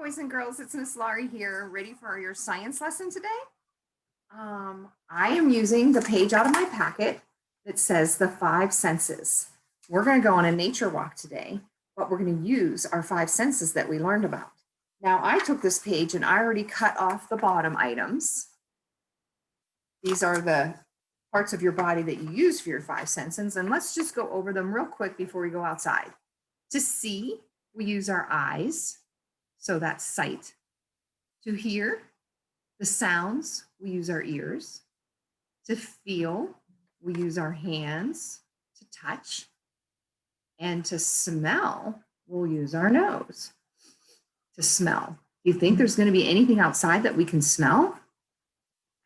boys and girls. It's Miss Laurie here, ready for your science lesson today. I am using the page out of my packet that says the five senses. We're going to go on a nature walk today, but we're going to use our five senses that we learned about. Now, I took this page and I already cut off the bottom items. These are the parts of your body that you use for your five senses, and let's just go over them real quick before we go outside. To see, we use our eyes. So that's sight. To hear the sounds, we use our ears. To feel, we use our hands. To touch. And to smell, we'll use our nose. To smell. Do you think there's going to be anything outside that we can smell?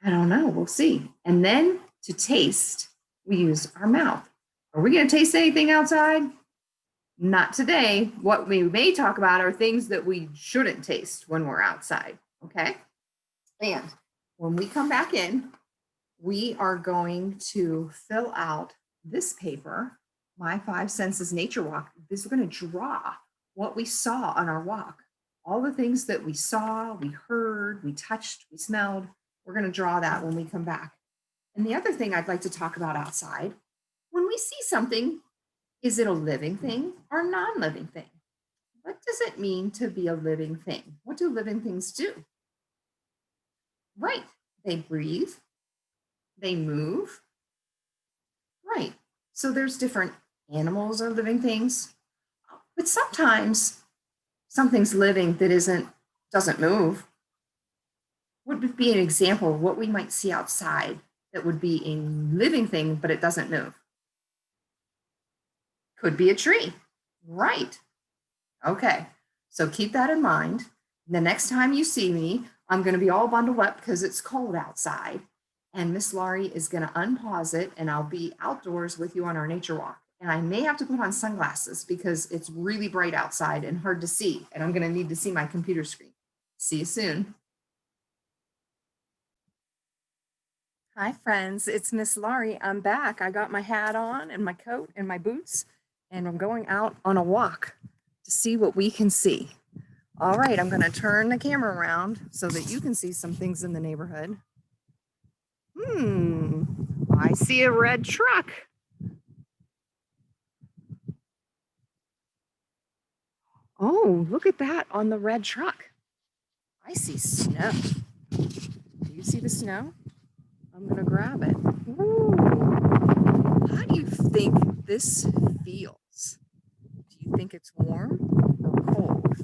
I don't know. We'll see. And then to taste, we use our mouth. Are we going to taste anything outside? Not today. What we may talk about are things that we shouldn't taste when we're outside, okay? And when we come back in, we are going to fill out this paper, My Five Senses Nature Walk. We're going to draw what we saw on our walk. All the things that we saw, we heard, we touched, we smelled. We're going to draw that when we come back. And the other thing I'd like to talk about outside, when we see something, is it a living thing or a non-living thing? What does it mean to be a living thing? What do living things do? Right, they breathe, they move. Right, so there's different animals or living things, but sometimes something's living that doesn't move. What would be an example of what we might see outside that would be a living thing, but it doesn't move? Could be a tree, right? Okay, so keep that in mind. The next time you see me, I'm going to be all bundled up because it's cold outside, and Miss Laurie is going to unpause it, and I'll be outdoors with you on our nature walk. And I may have to put on sunglasses because it's really bright outside and hard to see, and I'm going to need to see my computer screen. See you soon. Hi, friends. It's Miss Laurie. I'm back. I got my hat on and my coat and my boots, and I'm going out on a walk to see what we can see. All right, I'm going to turn the camera around so that you can see some things in the neighborhood. I see a red truck. Oh, look at that on the red truck. I see snow. Do you see the snow? I'm going to grab it. Ooh. How do you think this feels? Do you think it's warm or cold?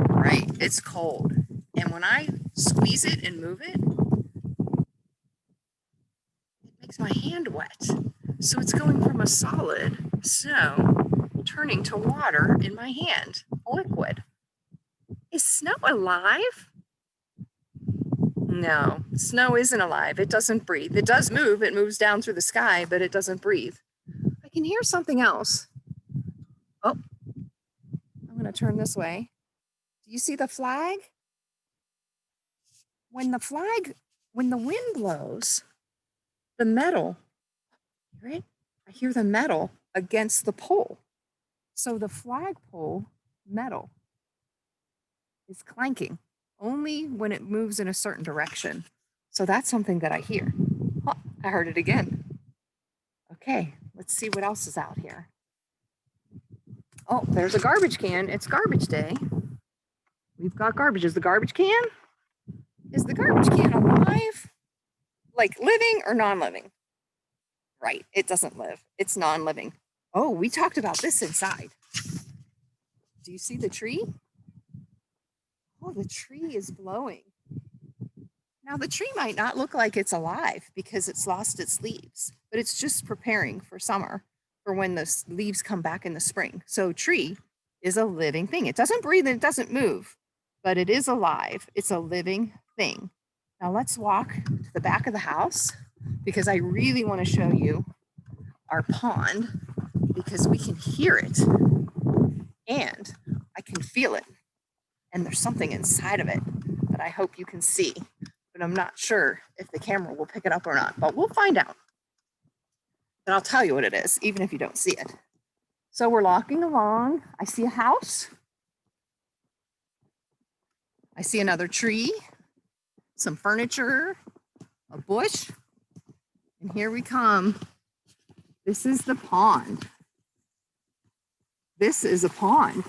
Right, it's cold. And when I squeeze it and move it, it makes my hand wet. So it's going from a solid snow turning to water in my hand, liquid. Is snow alive? No, snow isn't alive. It doesn't breathe. It does move. It moves down through the sky, but it doesn't breathe. I can hear something else. Oh, I'm going to turn this way. Do you see the flag? When the wind blows, the metal, right? I hear the metal against the pole. So the flagpole metal is clanking only when it moves in a certain direction. So that's something that I hear. Oh, I heard it again. Okay, let's see what else is out here. Oh, there's a garbage can. It's garbage day. We've got garbage. Is the garbage can? Is the garbage can alive? Like living or non-living? Right, it doesn't live. It's non-living. Oh, we talked about this inside. Do you see the tree? Oh, the tree is blowing. Now, the tree might not look like it's alive because it's lost its leaves, but it's just preparing for summer, for when the leaves come back in the spring. So tree is a living thing. It doesn't breathe and it doesn't move, but it is alive. It's a living thing. Now let's walk to the back of the house because I really want to show you our pond because we can hear it and I can feel it. And there's something inside of it that I hope you can see, but I'm not sure if the camera will pick it up or not, but we'll find out. But I'll tell you what it is, even if you don't see it. So we're walking along. I see a house. I see another tree, some furniture, a bush, and here we come. This is the pond. This is a pond.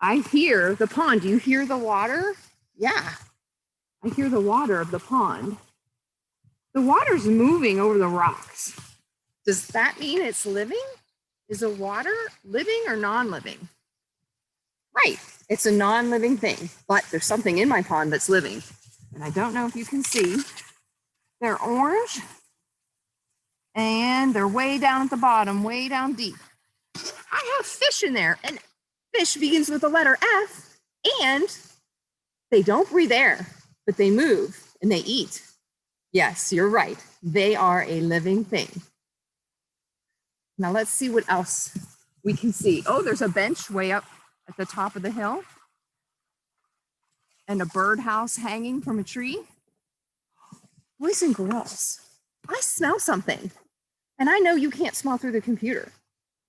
I hear the pond. Do you hear the water? Yeah, I hear the water of the pond. The water's moving over the rocks. Does that mean it's living? Is the water living or non-living? Right, it's a non-living thing, but there's something in my pond that's living. And I don't know if you can see. They're orange and they're way down at the bottom, way down deep. I have fish in there, and fish begins with the letter F, and they don't breathe air, but they move and they eat. Yes, you're right. They are a living thing. Now let's see what else we can see. Oh, there's a bench way up at the top of the hill and a birdhouse hanging from a tree. Boys and girls, I smell something, and I know you can't smell through the computer,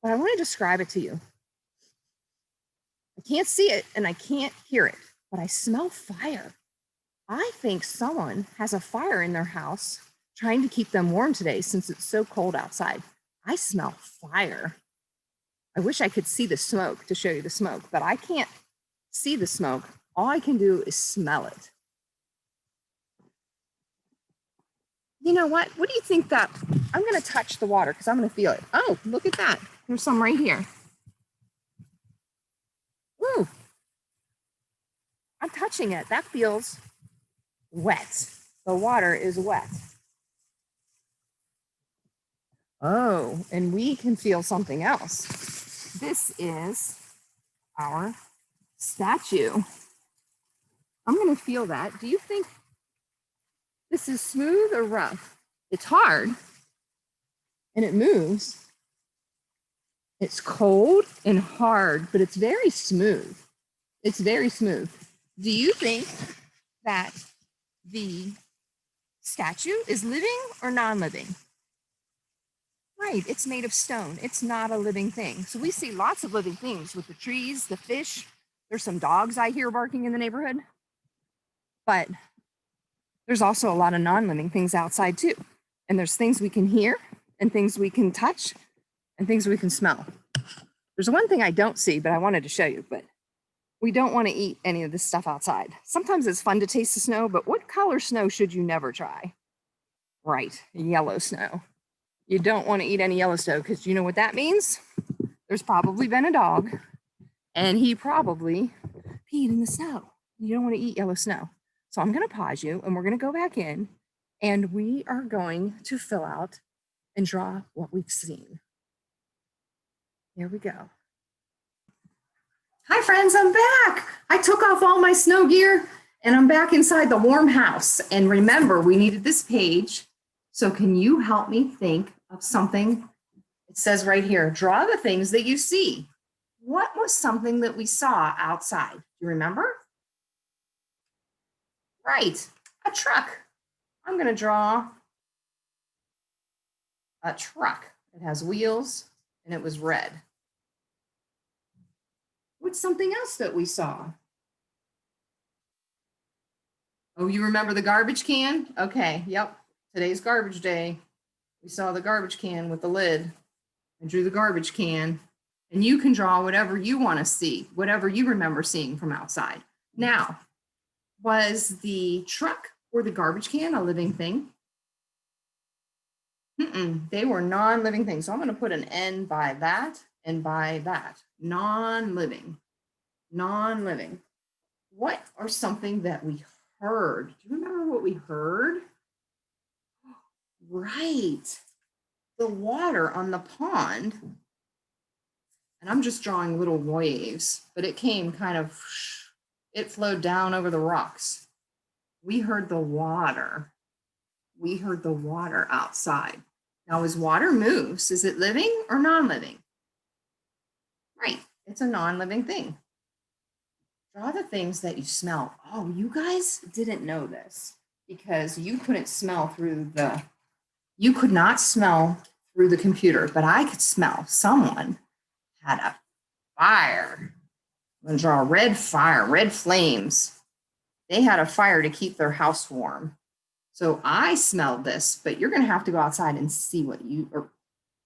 but I want to describe it to you. I can't see it and I can't hear it, but I smell fire. I think someone has a fire in their house trying to keep them warm today since it's so cold outside. I smell fire. I wish I could see the smoke to show you the smoke, but I can't see the smoke. All I can do is smell it. You know what? What do you think that? I'm going to touch the water because I'm going to feel it. Oh, look at that. There's some right here. Ooh. I'm touching it. That feels wet. The water is wet. Oh, and we can feel something else. This is our statue. I'm going to feel that. Do you think this is smooth or rough? It's hard and it moves. It's cold and hard, but it's very smooth. It's very smooth. Do you think that the statue is living or non-living? Right, it's made of stone. It's not a living thing. So we see lots of living things with the trees, the fish. There's some dogs I hear barking in the neighborhood. But there's also a lot of non-living things outside too. And there's things we can hear and things we can touch and things we can smell. There's one thing I don't see, but I wanted to show you, but we don't want to eat any of this stuff outside. Sometimes it's fun to taste the snow, but what color snow should you never try? Right, yellow snow. You don't want to eat any yellow snow because you know what that means? There's probably been a dog and he probably peed in the snow. You don't want to eat yellow snow. So I'm going to pause you and we're going to go back in and we are going to fill out and draw what we've seen. Here we go. Hi friends, I'm back. I took off all my snow gear and I'm back inside the warm house. And remember, we needed this page. So can you help me think of something? It says right here, draw the things that you see. What was something that we saw outside? Do you remember? Right, a truck. I'm going to draw a truck. It has wheels and it was red. What's something else that we saw? Oh, you remember the garbage can? Okay, yep. Today's garbage day. We saw the garbage can with the lid. I drew the garbage can. And you can draw whatever you want to see, whatever you remember seeing from outside. Now, was the truck or the garbage can a living thing? They were non-living things. So I'm going to put an N by that and by that. Non-living. Non-living. What are something that we heard? Do you remember what we heard? Right. The water on the pond. And I'm just drawing little waves, but it came kind of, it flowed down over the rocks. We heard the water. We heard the water outside. Now, as water moves, is it living or non-living? Right, it's a non-living thing. Draw the things that you smell. Oh, you guys didn't know this because you couldn't smell through the, you could not smell through the computer, but I could smell someone had a fire. I'm going to draw a red fire, red flames. they had a fire to keep their house warm. So I smelled this, but you're going to have to go outside and see what you, or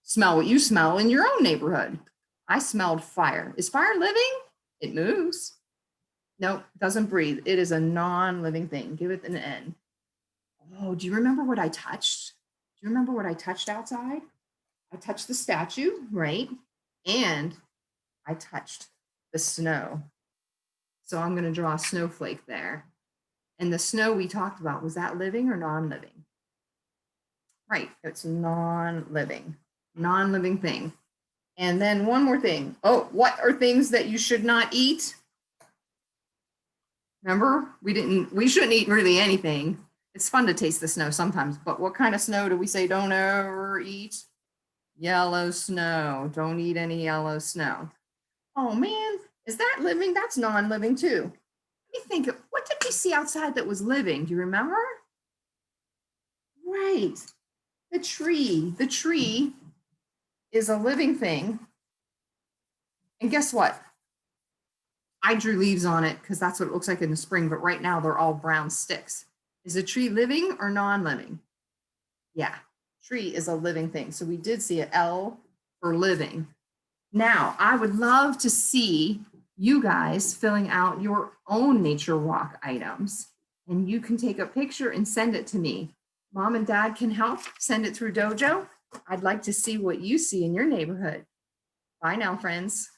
smell what you smell in your own neighborhood. I smelled fire. Is fire living? It moves. Nope, doesn't breathe. It is a non-living thing. Give it an N. Oh, do you remember what I touched? Do you remember what I touched outside? I touched the statue, right? And I touched the snow. So I'm going to draw a snowflake there. And the snow we talked about, was that living or non-living? Right, it's non-living thing. And then one more thing. Oh, what are things that you should not eat? Remember, we shouldn't eat really anything. It's fun to taste the snow sometimes, but what kind of snow do we say don't ever eat? Yellow snow. Don't eat any yellow snow. Oh man, is that living? That's non-living too. Let me think of, what did we see outside that was living? Do you remember? Right, the tree. The tree is a living thing. And guess what? I drew leaves on it because that's what it looks like in the spring, but right now they're all brown sticks. Is a tree living or non-living? Yeah, tree is a living thing. So we did see an L for living. Now, I would love to see you guys filling out your own nature walk items. And you can take a picture and send it to me. Mom and Dad can help. Send it through Dojo. I'd like to see what you see in your neighborhood. Bye now, friends.